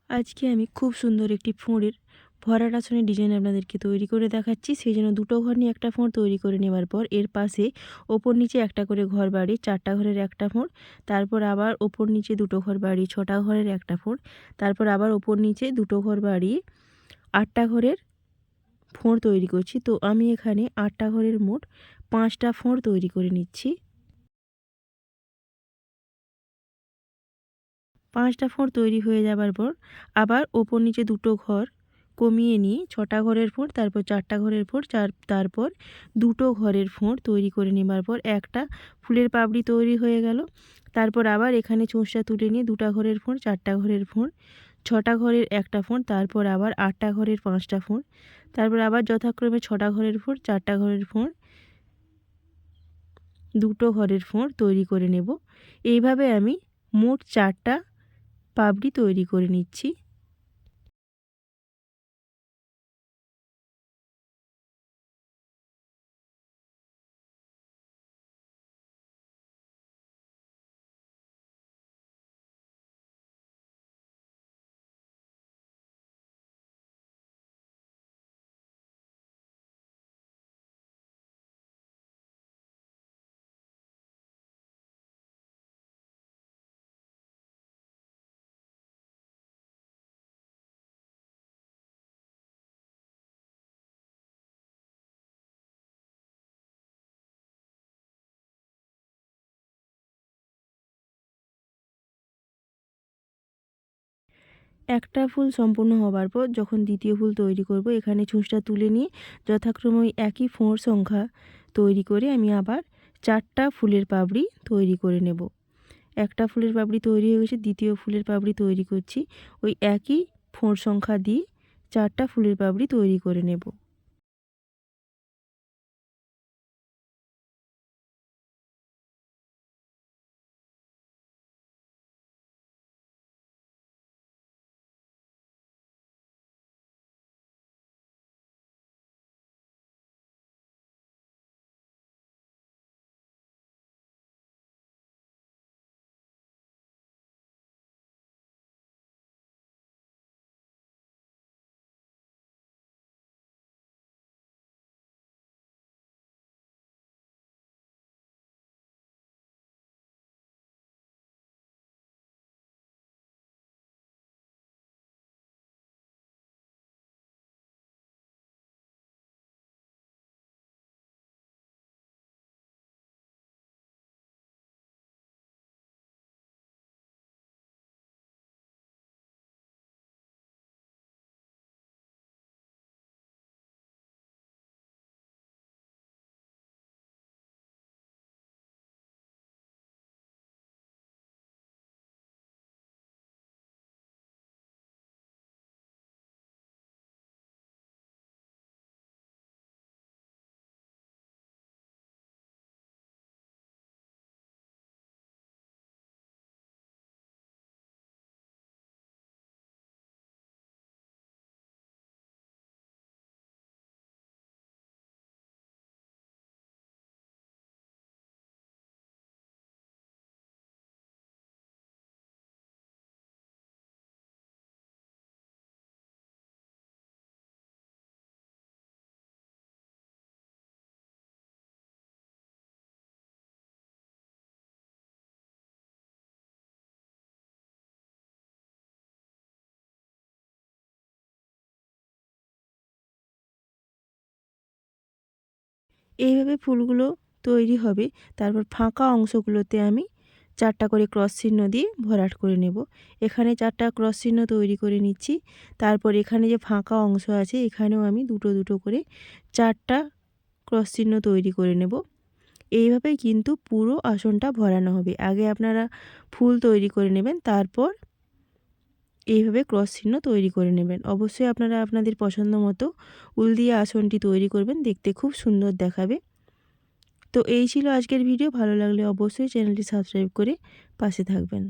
আজকে আমি খুব সুন্দর একটি ফোঁড়ের ভরাট আসনের ডিজাইন আপনাদেরকে তৈরি করে দেখাচ্ছি। সেই জন্য দুটো ঘর নিয়ে একটা ফোঁড় তৈরি করে নেওয়ার পর এর পাশে ওপর নিচে একটা করে ঘর বাড়িয়ে 4টা ঘরের একটা ফোঁড়, তারপর আবার ওপর নিচে দুটো ঘর বাড়িয়ে 6টা ঘরের একটা ফোঁড়, তারপর আবার ওপর নিচে দুটো ঘর বাড়িয়ে 8টা ঘরের ফোঁড় তৈরি করছি। তো আমি এখানে 8টা ঘরের মোট 5টা ফোঁড় তৈরি করে নিচ্ছি। 5টা ফোঁড় তৈরি হয়ে যাবার পর আবার ওপর নিচে দুটো ঘর কমিয়ে নিয়ে 6টা ঘরের ফোঁড়, তারপর 4টা ঘরের ফোঁড়, তারপর দুটো ঘরের ফোঁড় তৈরি করে নেবার পর একটা ফুলের পাপড়ি তৈরি হয়ে গেল। তারপর আবার এখানে চোঁচটা তুলে নিয়ে 2টা ঘরের ফোঁড়, 4টা ঘরের ফোঁড়, 6টা ঘরের একটা ফোঁড়, তারপর আবার 8টা ঘরের 5টা ফোঁড়, তারপর আবার যথাক্রমে 6টা ঘরের ফোঁড়, 4টা ঘরের ফোঁড়, দুটো ঘরের ফোঁড় তৈরি করে নেব। এইভাবে আমি মোট 4টা পাপড়ি তৈরি করে নিচ্ছি। একটা ফুল সম্পূর্ণ হবার পর যখন দ্বিতীয় ফুল তৈরি করব, এখানে ছুঁচটা তুলে নিয়ে যথাক্রমে ওই একই ফোঁড় সংখ্যা তৈরি করে আমি আবার 4টা ফুলের পাপড়ি তৈরি করে নেব। একটা ফুলের পাপড়ি তৈরি হয়ে গেছে, দ্বিতীয় ফুলের পাপড়ি তৈরি করছি। ওই একই ফোঁড় সংখ্যা দিয়ে 4টা ফুলের পাপড়ি তৈরি করে নেব। এইভাবে ফুলগুলো তৈরি হবে। তারপর ফাঁকা অংশগুলোতে আমি 4টা করে ক্রস চিহ্ন দিয়ে ভরাট করে নেব। এখানে 4টা ক্রস চিহ্ন তৈরি করে নিচ্ছি। তারপর এখানে যে ফাঁকা অংশ আছে এখানেও আমি দুটো দুটো করে 4টা ক্রস চিহ্ন তৈরি করে নেব। এইভাবেই কিন্তু পুরো আসনটা ভরানো হবে। আগে আপনারা ফুল তৈরি করে নেবেন, তারপর এইভাবে ক্রস চিহ্ন তৈরি করে নেবেন। অবশ্যই আপনারা আপনাদের পছন্দ মতো উল দিয়ে আসনটি তৈরি করবেন, দেখতে খুব সুন্দর দেখাবে। তো এই ছিল আজকের ভিডিও। ভালো লাগলে অবশ্যই চ্যানেলটি সাবস্ক্রাইব করে পাশে থাকবেন।